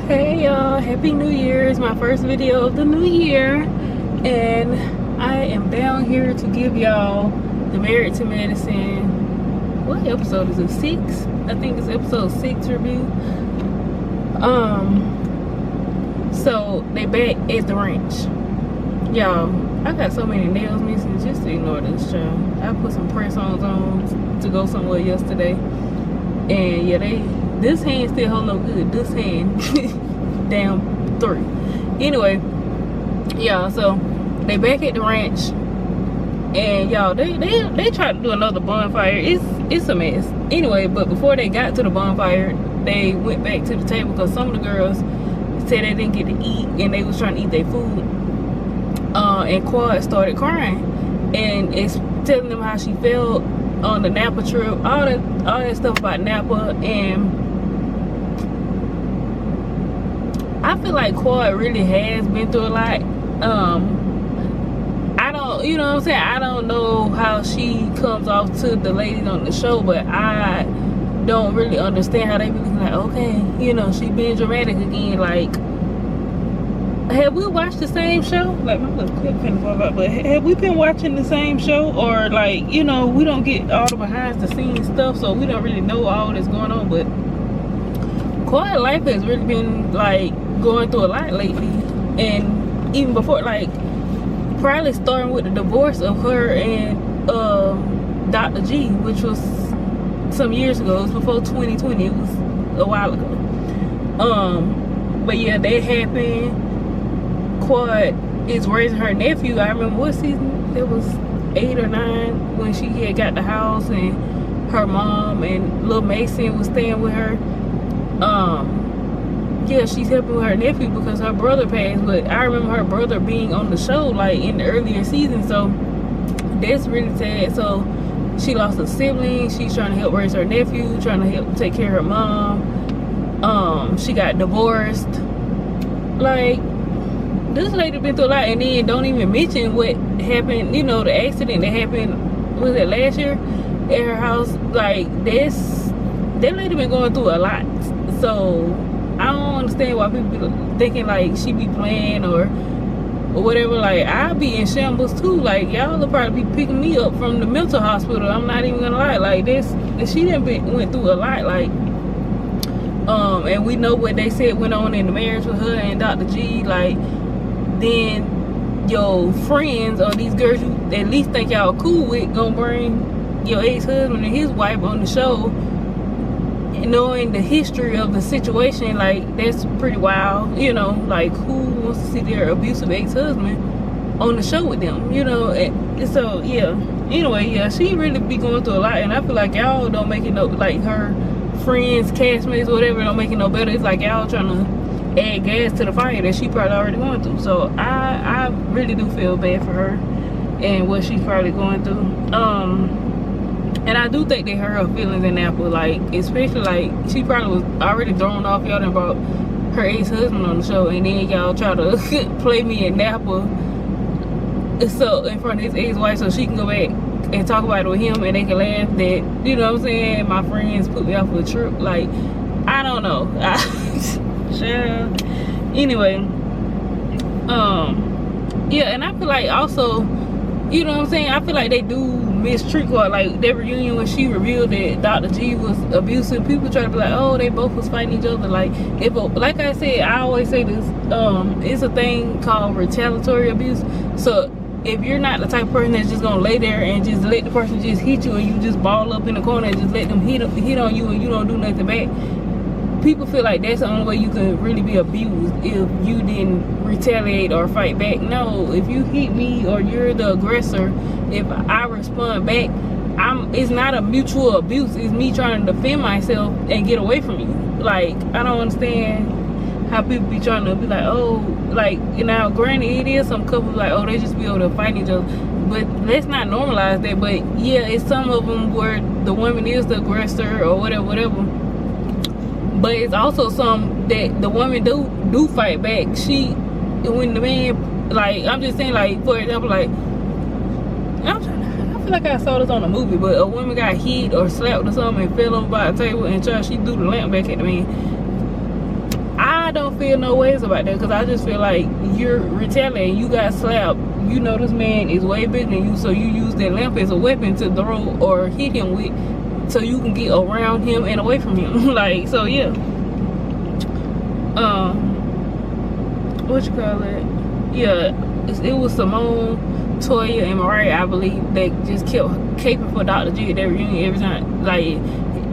Hey y'all, happy new year. It's my first video of the new year, and I am down here to give y'all the Married to Medicine, what episode is it, 6? I think it's episode 6 review. So they back at the ranch. Y'all, I got so many nails missing, just ignore this, child. I put some press-ons on to go somewhere yesterday, and yeah, this hand still holding up good. This hand down 3. Anyway, y'all, so they back at the ranch, and y'all, they tried to do another bonfire. It's a mess. Anyway, but before they got to the bonfire, they went back to the table because some of the girls said they didn't get to eat, and they was trying to eat their food. And Quad started crying, and it's telling them how she felt on the Napa trip, all that stuff about Napa. And I feel like Quad really has been through a lot. I don't, you know what I'm saying, I don't know how she comes off to the ladies on the show, but I don't really understand how they be looking like, okay, you know, she being dramatic again. Like, have we watched the same show? Like, my little clip finna fall out, but have we been watching the same show? Or, like, you know, we don't get all the behind the scenes stuff, so we don't really know all that's going on. But Quad life has really been, like, going through a lot lately. And even before, like, probably starting with the divorce of her and Dr. G, which was some years ago. It was before 2020. It was a while ago. But yeah, that happened. Quad is raising her nephew. I remember what season it was, 8 or 9, when she had got the house, and her mom and little Mason was staying with her. Yeah, she's helping with her nephew because her brother passed. But I remember her brother being on the show like in the earlier season, so that's really sad. So she lost a sibling. She's trying to help raise her nephew, trying to help take care of her mom. She got divorced. Like, this lady been through a lot. And then don't even mention what happened, you know, the accident that happened, was it last year, at her house. Like, that lady been going through a lot. So I don't understand why people be thinking like she be playing or whatever. Like, I be in shambles too. Like, y'all will probably be picking me up from the mental hospital. I'm not even gonna lie. Like, she done went through a lot. Like, and we know what they said went on in the marriage with her and Dr. G. Like, then your friends or these girls you at least think y'all cool with gonna bring your ex-husband and his wife on the show, knowing the history of the situation. Like, that's pretty wild, you know. Like, who wants to see their abusive ex-husband on the show with them, you know? And so yeah, anyway, yeah, she really be going through a lot, and I feel like y'all don't make it no, like, her friends, castmates, whatever, don't make it no better. It's like y'all trying to add gas to the fire that she probably already going through. So I really do feel bad for her and what she's probably going through. And I do think they hurt her feelings in Napa. Like, especially, like, she probably was already thrown off. Y'all done brought her ex-husband on the show, and then y'all try to play me in Napa, so in front of his ex-wife, so she can go back and talk about it with him, and they can laugh that, you know what I'm saying, my friends put me off of a trip. Like, I don't know. Sure. Anyway, yeah, and I feel like also, you know what I'm saying, I feel like they do mistreat her. Like, their reunion, when she revealed that Dr. G was abusive, people try to be like, oh, they both was fighting each other. Like, like I said, I always say this, it's a thing called retaliatory abuse. So if you're not the type of person that's just gonna lay there and just let the person just hit you, and you just ball up in the corner and just let them hit on you, and you don't do nothing back, people feel like that's the only way you can really be abused, if you didn't retaliate or fight back. No, if you hit me or you're the aggressor, if I respond back, it's not a mutual abuse. It's me trying to defend myself and get away from you. Like, I don't understand how people be trying to be like, oh, like, you know, granted, it is some couples like, oh, they just be able to fight each other, but let's not normalize that. But yeah, it's some of them where the woman is the aggressor or whatever. But it's also some that the woman do fight back. When the man, like, I'm just saying, like, for example, like, I feel like I saw this on a movie, but a woman got hit or slapped or something and fell over by a table, and she threw the lamp back at the man. I don't feel no ways about that, because I just feel like you're retaliating. You got slapped. You know this man is way bigger than you, so you use that lamp as a weapon to throw or hit him with, so you can get around him and away from him. Like, so yeah. What you call it? Yeah, it was Simone, Toya, and Mariah, I believe, that just kept caping for Dr. G at that reunion every time. Like,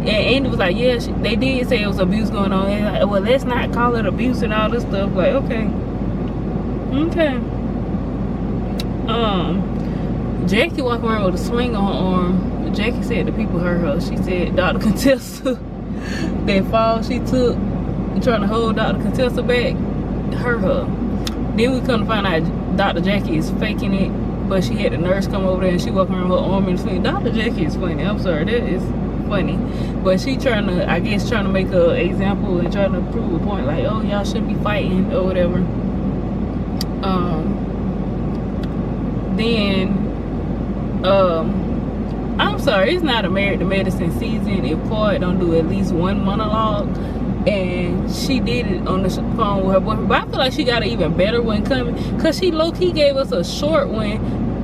and Andy was like, yeah, they did say it was abuse going on. And like, well, let's not call it abuse and all this stuff. Like, okay. Jackie walking around with a sling on her arm. Jackie said the people heard her. She said Dr. Contessa, that fall she took trying to hold Dr. Contessa back, hurt her. Then we come to find out Dr. Jackie is faking it, but she had the nurse come over there and she walking around with her arm in the sling. Dr. Jackie is funny. I'm sorry, that is funny. But she trying to, I guess, trying to make an example and trying to prove a point, like, oh, y'all shouldn't be fighting or whatever. I'm sorry, it's not a Married to Medicine season if Claude don't do at least one monologue, and she did it on the phone with her boyfriend. But I feel like she got an even better one coming, because she low-key gave us a short one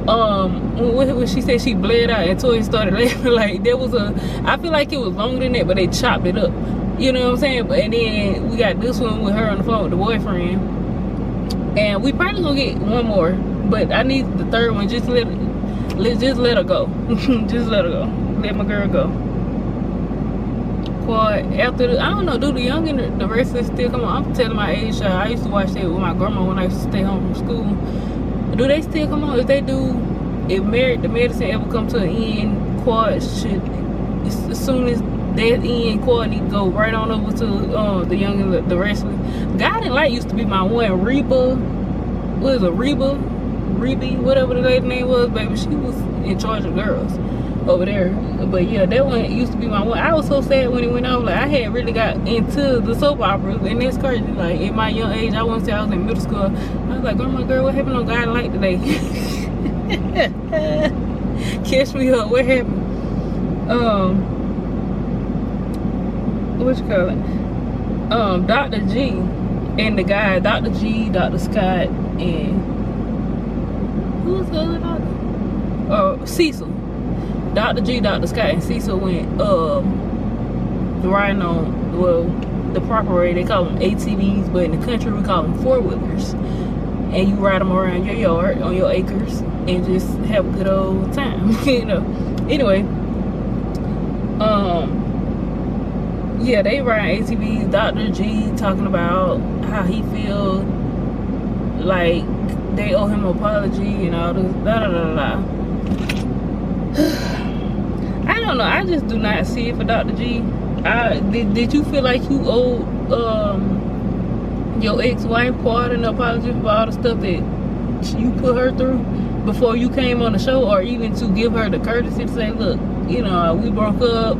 when she said she bled out and Toy started laughing. Like, there was I feel like it was longer than that, but they chopped it up, you know what I'm saying? And then we got this one with her on the phone with the boyfriend, and we probably gonna get one more, but I need the third one. Just let her go. Just let her go. Let my girl go. After I don't know, do the young and the rest of it still come on? I'm telling my age, I used to watch that with my grandma when I used to stay home from school. Do they still come on? If they do, if Married to Medicine ever come to an end, Quad should, as soon as that end, Quad need to go right on over to the young and the wrestling. Guiding Light used to be my one. Reba, what is it, Reba, whatever the lady name was, baby, she was in charge of girls over there. But yeah, that one used to be my one. I was so sad when it went off. Like, I had really got into the soap operas, and it's crazy. Like, in my young age, I want to say I was in middle school. I was like, oh my girl, what happened on Guiding Light today? Catch me up, what happened? What you call it? Dr. G and the guy, Dr. G, Dr. Scott, and who was the other doctor? Cecil. Dr. G, Dr. Scott, and Cecil went riding on, well, the proper way, they call them ATVs, but in the country we call them four-wheelers. And you ride them around your yard, on your acres, and just have a good old time, you know. Anyway, yeah, they ride ATVs. Dr. G talking about how he feel like they owe him an apology and all this, I don't know. I just do not see it for Dr. G. Did you feel like you owed your ex-wife Quad an apology for all the stuff that you put her through before you came on the show, or even to give her the courtesy to say, look, you know, we broke up,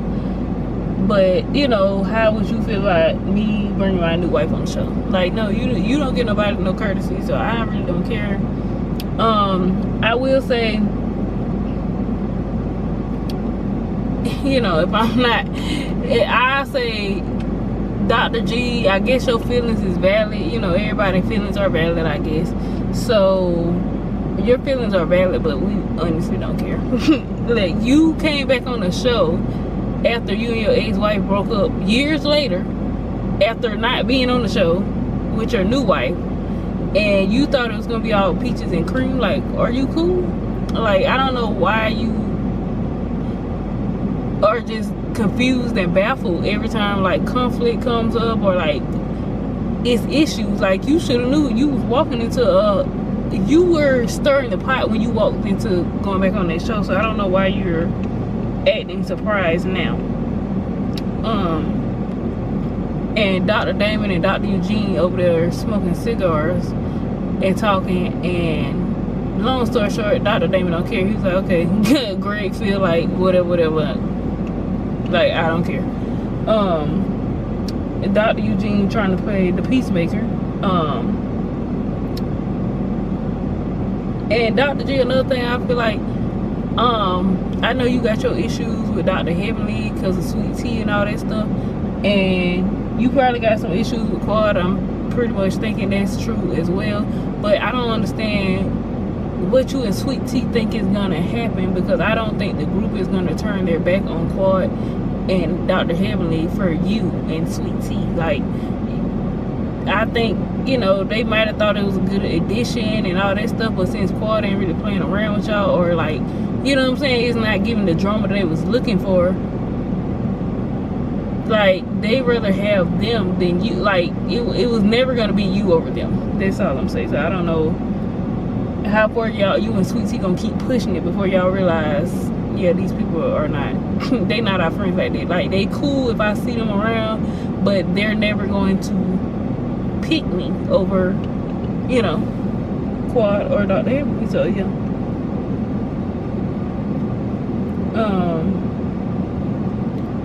but, you know, how would you feel about me bringing my new wife on the show? Like, no, you don't get nobody no courtesy, so I really don't care. I will say, you know, if I'm not, I say, Dr. G, I guess your feelings is valid. You know, everybody's feelings are valid, I guess. So, your feelings are valid, but we honestly don't care. Like, you came back on the show after you and your ex-wife broke up years later, after not being on the show with your new wife, and you thought it was gonna be all peaches and cream. Like, are you cool? Like, I don't know why you are just confused and baffled every time like conflict comes up, or like it's issues. Like, you should have knew you was walking into you were stirring the pot when you walked into going back on that show. So I don't know why you're acting surprised now. And Dr. Damon and Dr. Eugene over there smoking cigars and talking, and long story short, Dr. Damon don't care. He's like, okay, Greg feel like whatever. Like, I don't care. And Dr. Eugene trying to play the peacemaker. And Dr. G, another thing I feel like, I know you got your issues with Dr. Heavenly because of sweet tea and all that stuff, and you probably got some issues with Quad. I'm pretty much thinking that's true as well. But I don't understand what you and Sweet Tea think is gonna happen, because I don't think the group is gonna turn their back on Quad and Dr. Heavenly for you and Sweet Tea. Like, I think, you know, they might have thought it was a good addition and all that stuff, but since Quad ain't really playing around with y'all, or like, you know what I'm saying, it's not giving the drama they was looking for. Like, they rather have them than you. Like, it was never gonna be you over them. That's all I'm saying. So I don't know how far you and Sweet Tea gonna keep pushing it before y'all realize, yeah, these people are not they not our friends like that. Like, they cool if I see them around, but they're never going to pick me over, you know, Quad or Dr. Heavenly. So yeah.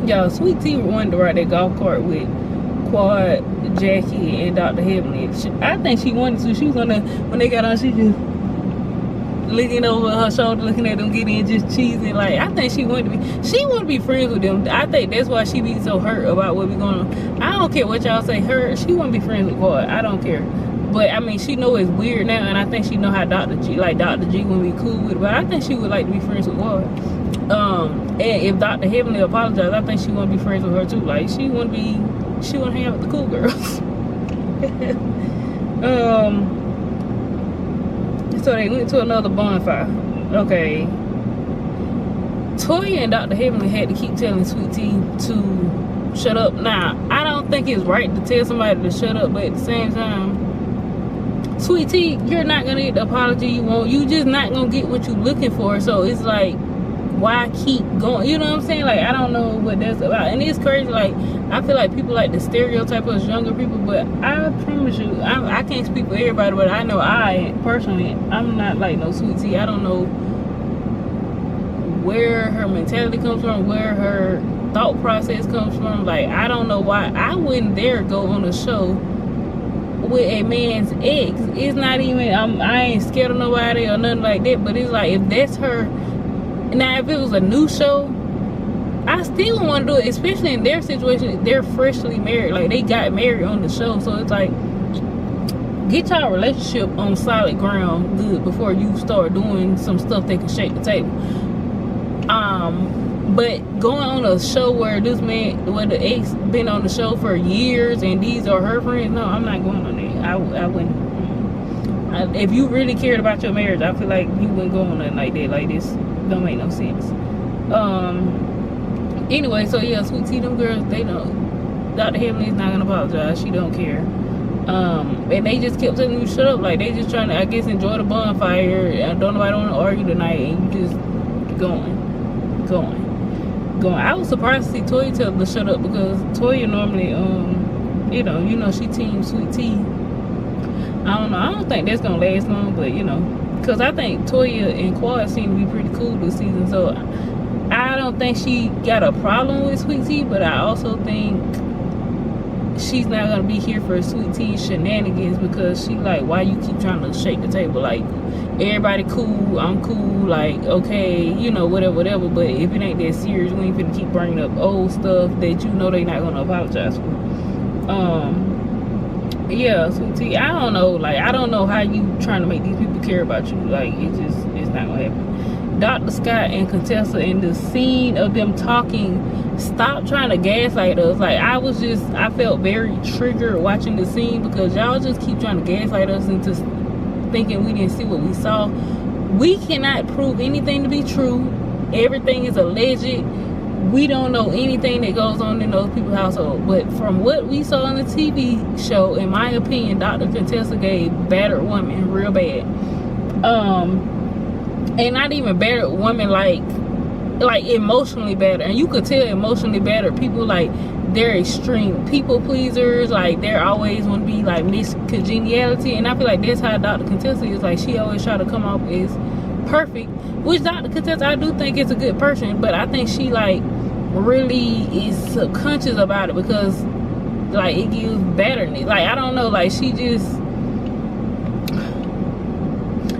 Y'all, Sweet Tea wanted to ride that golf cart with Quad, Jackie, and Dr. Heavenly. I think she wanted to. She was gonna, when they got on, she just looking over her shoulder, looking at them get in, just cheesing. Like, I think she wanted to be friends with them. I think that's why she be so hurt about what be going on. I don't care what y'all say. She want to be friends with Quad. I don't care. But I mean, she know it's weird now, and I think she know how Dr. G would be cool with it. But I think she would like to be friends with Quad. And if Dr. Heavenly apologized, I think she want to be friends with her too. Like, she want to hang out with the cool girls. So they went to another bonfire. Okay. Toya and Dr. Heavenly had to keep telling Sweet Tea to shut up. Now, I don't think it's right to tell somebody to shut up, but at the same time, Sweet Tea, you're not gonna get the apology you want. You just not gonna get what you're looking for. So it's like, why keep going? You know what I'm saying? Like, I don't know what that's about. And it's crazy. Like, I feel like people like to stereotype us younger people, but I promise you, I can't speak for everybody, but I know I personally, I'm not like no Sweet Tea. I don't know where her mentality comes from, where her thought process comes from. Like, I don't know why I wouldn't dare go on a show with a man's ex. It's not even, I ain't scared of nobody or nothing like that, but it's like, if that's her. Now, if it was a new show, I still want to do it, especially in their situation. They're freshly married. Like, they got married on the show. So it's like, get y'all relationship on solid ground good before you start doing some stuff that can shake the table. But going on a show where this man, where the ex been on the show for years and these are her friends, no, I'm not going on that. I wouldn't. If you really cared about your marriage, I feel like you wouldn't go on nothing like that. Like, this don't make no sense. Anyway, so yeah, Sweet Tea, them girls, they know Dr. Heavenly's not gonna apologize. She don't care. And they just kept telling you shut up. Like, they just trying to, I guess, enjoy the bonfire. Don't nobody want to argue tonight, and you just going. I was surprised to see Toya tell her to shut up, because Toya normally, you know, she team Sweet Tea. I don't know. I don't think that's gonna last long, but you know, because I think Toya and Quad seem to be pretty cool this season. So I don't think she got a problem with Sweet Tea, but I also think she's not gonna be here for Sweet Tea shenanigans, because she like, why you keep trying to shake the table? Like, everybody cool, I'm cool, like, okay, you know, whatever, but if it ain't that serious, we ain't finna keep bringing up old stuff that you know they not gonna apologize for. Yeah, Sweet Tea, I don't know, like, I don't know how you trying to make these people care about you. Like, it's not gonna happen. Dr. Scott and Contessa, in the scene of them talking, stop trying to gaslight us. Like, I felt very triggered watching the scene, because y'all just keep trying to gaslight us into thinking we didn't see what we saw. We cannot prove anything to be true. Everything is alleged. We don't know anything that goes on in those people's household. But from what we saw on the TV show, in my opinion, Dr. Contessa gave battered women real bad. And not even battered women, like emotionally battered. And you could tell emotionally battered people, like, they're extreme people pleasers. Like, they're always want to be like Miss Congeniality. And I feel like that's how Dr. Contessa is. Like, she always try to come off as perfect, which Dr. Contessa, I do think is a good person, but I think she like really is subconscious about it, because like it gives betterness. Like, I don't know, like she just,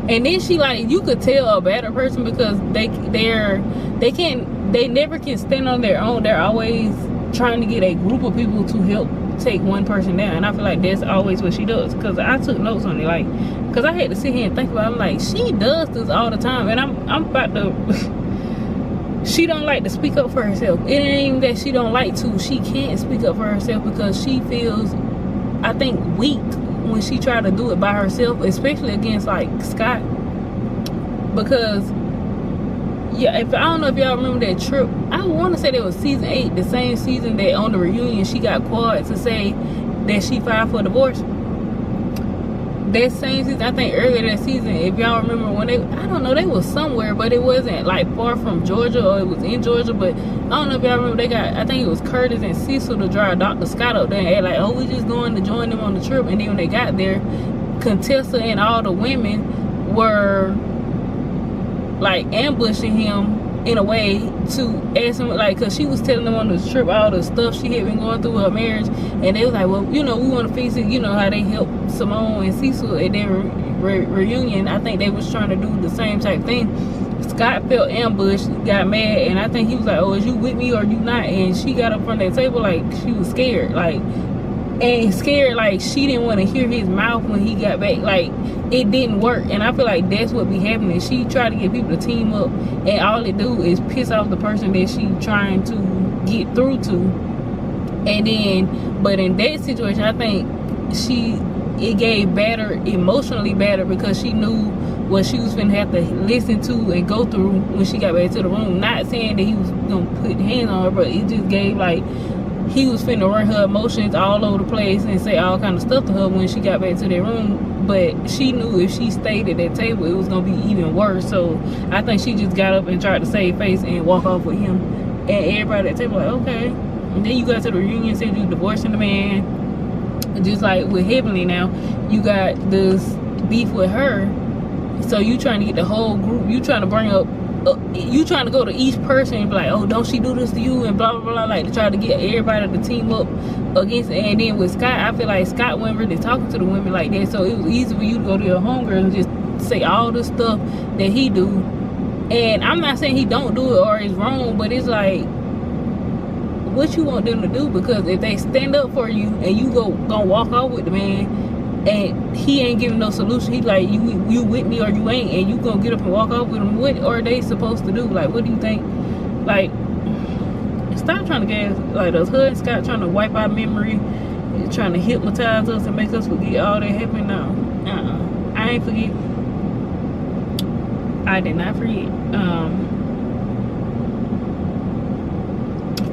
and then she like, you could tell a better person, because they never can stand on their own. They're always trying to get a group of people to help take one person down. And I feel like that's always what she does. Because I took notes on it, like, because I had to sit here and think about it. I'm like, she does this all the time, and I'm about to she don't like to speak up for herself. It ain't even that she don't like to, she can't speak up for herself because she feels, I think, weak when she try to do it by herself, especially against like Scott. Because yeah, if I don't know if y'all remember that trip, I want to say that was season 8, the same season that on the reunion she got Quad to say that she filed for divorce. That same season, I think earlier that season, if y'all remember when they, I don't know, they was somewhere, but it wasn't like far from Georgia, or it was in Georgia, but I don't know if y'all remember, they got, I think it was Curtis and Cecil to drive Dr. Scott up there, and they like, oh, we just going to join them on the trip. And then when they got there, Contessa and all the women were like ambushing him in a way to ask him, like, because she was telling them on the trip all the stuff she had been going through with her marriage, and they was like, well, you know, we want to fix it. You know how they helped Simone and Cecil at their reunion. I think they was trying to do the same type thing. Scott felt ambushed, got mad, and I think he was like, oh, is you with me or you not? And she got up from that table like she was scared, like, and scared like she didn't want to hear his mouth when he got back. Like, it didn't work. And I feel like that's what be happening. She tried to get people to team up, and all it do is piss off the person that she trying to get through to. And then, but in that situation, I think it gave better, emotionally better, because she knew what she was finna have to listen to and go through when she got back to the room. Not saying that he was gonna put hands on her, but it just gave, like, he was finna run her emotions all over the place and say all kind of stuff to her when she got back to their room. But she knew if she stayed at that table, it was gonna be even worse. So I think she just got up and tried to save face and walk off with him. And everybody at the table like, okay. And then you got to the reunion, said you divorcing the man. Just like with Heavenly now, you got this beef with her. So you trying to get the whole group, you trying to bring up, you trying to go to each person and be like, oh, don't she do this to you, and blah blah blah, like, to try to get everybody to team up against it. And then with Scott, I feel like Scott wasn't really talking to the women like that, so it was easy for you to go to your homegirl and just say all the stuff that he do. And I'm not saying he don't do it or it's wrong, but it's like, what you want them to do? Because if they stand up for you and you gonna walk off with the man and he ain't giving no solution, he like, you with me or you ain't, and you gonna get up and walk off with him, what are they supposed to do? Like, what do you think? Like, stop trying to gas like us. Her and Scott trying to wipe our memory, trying to hypnotize us and make us forget all that happened. No, I ain't forget. I did not forget.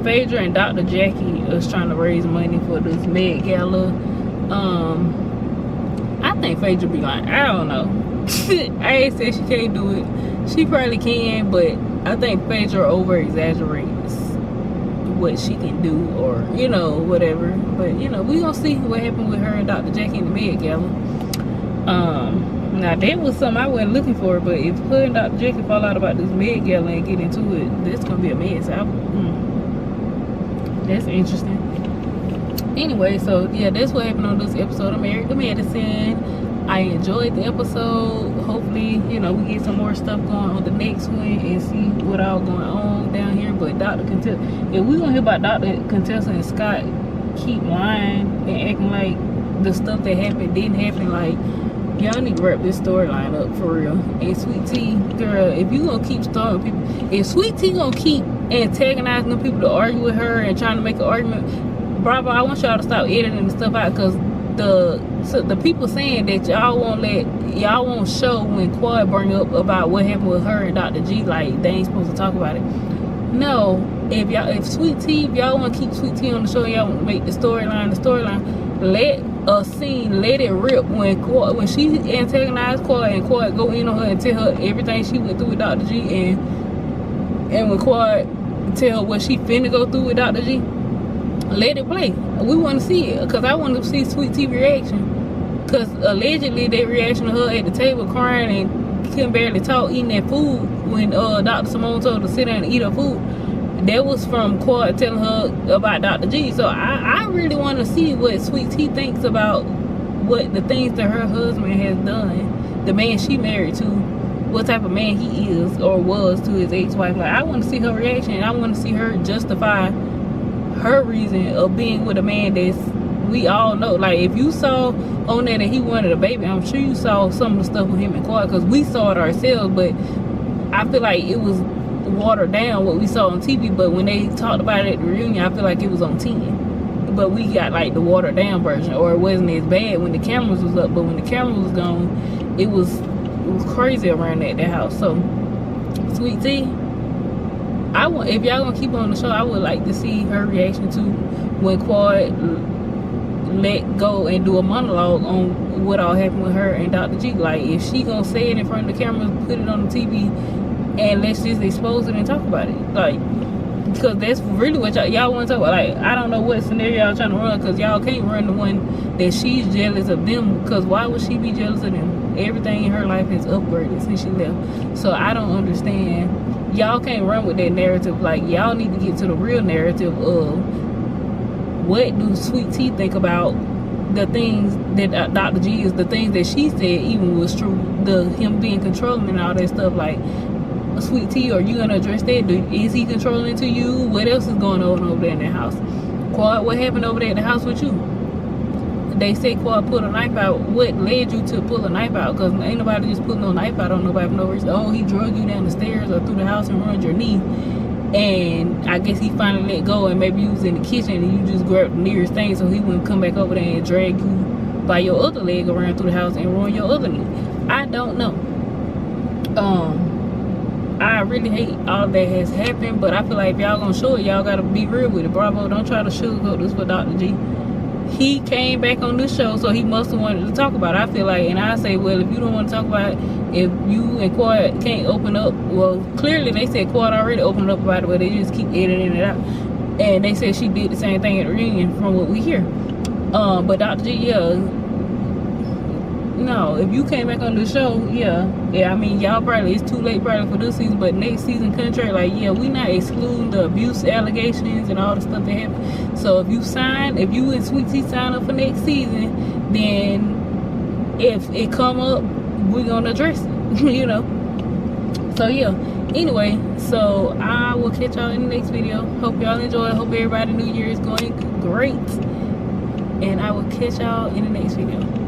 Phaedra and Dr. Jackie was trying to raise money for this Met Gala. I think Phaedra be like, I don't know. I ain't said she can't do it. She probably can, but I think Phaedra over exaggerates what she can do, or, you know, whatever. But, you know, we gonna see what happened with her and Dr. Jackie in the Met Gala. Now that was something I wasn't looking for, but if her and Dr. Jackie fall out about this Met Gala and get into it, that's gonna be a mess. That's interesting. Anyway, so yeah, that's what happened on this episode of Married to Medicine. I enjoyed the episode. Hopefully, you know, we get some more stuff going on the next one and see what all going on down here. But Dr. Contessa, if we gonna hear about Dr. Contessa and Scott keep lying and acting like the stuff that happened didn't happen, like, y'all need to wrap this storyline up for real. And Sweet Tea, girl, if you gonna keep starting people, if Sweet Tea gonna keep antagonizing them people to argue with her and trying to make an argument, bravo, I want y'all to stop editing the stuff out, because the people saying that y'all won't show when Quad bring up about what happened with her and Dr. G, like, they ain't supposed to talk about it. No, if Sweet Tea, if y'all want to keep Sweet Tea on the show, y'all want to make the storyline, let a scene, let it rip when she antagonized Quad and Quad go in on her and tell her everything she went through with Dr. G, and when Quad tell her what she finna go through with Dr. G, let it play. We want to see it, because I want to see Sweet Tea reaction, because allegedly that reaction to her at the table crying and couldn't barely talk, eating that food when Dr. Simone told her to sit down and eat her food, that was from Quad telling her about Dr. G. So I really want to see what Sweet Tea thinks about what the things that her husband has done, the man she married to, what type of man he is or was to his ex-wife. Like, I want to see her reaction, and I want to see her justify her reason of being with a man that's we all know. Like, if you saw on there that he wanted a baby, I'm sure you saw some of the stuff with him and Quad, because we saw it ourselves. But I feel like it was watered down what we saw on TV. But when they talked about it at the reunion, I feel like it was on 10. But we got like the watered down version, or it wasn't as bad when the cameras was up. But when the camera was gone, it was crazy around that house. So Sweet Tea, if y'all gonna keep on the show, I would like to see her reaction to when Quad let go and do a monologue on what all happened with her and Dr. G. Like, if she gonna say it in front of the camera, put it on the TV, and let's just expose it and talk about it. Like, because that's really what y'all want to talk about. Like, I don't know what scenario y'all trying to run, because y'all can't run the one that she's jealous of them, because why would she be jealous of them? Everything in her life has upgraded since she left. So I don't understand. Y'all can't run with that narrative. Like, y'all need to get to the real narrative of what do Sweet Tea think about the things that Dr. G is, the things that she said even was true, him being controlling and all that stuff. Like, Sweet Tea, are you gonna address that? Is he controlling to you? What else is going on over there in that house? Quad, what happened over there in the house with you? They say Quad pulled a knife out. What led you to pull a knife out? Because ain't nobody just putting no knife out on nobody for no reason. Oh, he drug you down the stairs or through the house and ruined your knee, and I guess he finally let go, and maybe you was in the kitchen and you just grabbed the nearest thing so he wouldn't come back over there and drag you by your other leg around through the house and ruin your other knee. I don't know. I really hate all that has happened, but I feel like if y'all gonna show it, y'all gotta be real with it. Bravo, don't try to sugarcoat this for Dr. G. He came back on this show, so he must have wanted to talk about it. I feel like, and I say, well, if you don't want to talk about it, if you and Quad can't open up, well, clearly they said Quad already opened up about it, but they just keep editing it out. And they said she did the same thing at the reunion from what we hear. But Dr. G, yeah, no, if you came back on the show, yeah, I mean, y'all probably, it's too late probably for this season, but next season contract, like, yeah, we not excluding the abuse allegations and all the stuff that happened. So if you and Sweet Tea sign up for next season, then if it come up, we're gonna address it, you know. So yeah, anyway, so I will catch y'all in the next video. Hope y'all enjoy. Hope everybody New Year is going great, and I will catch y'all in the next video.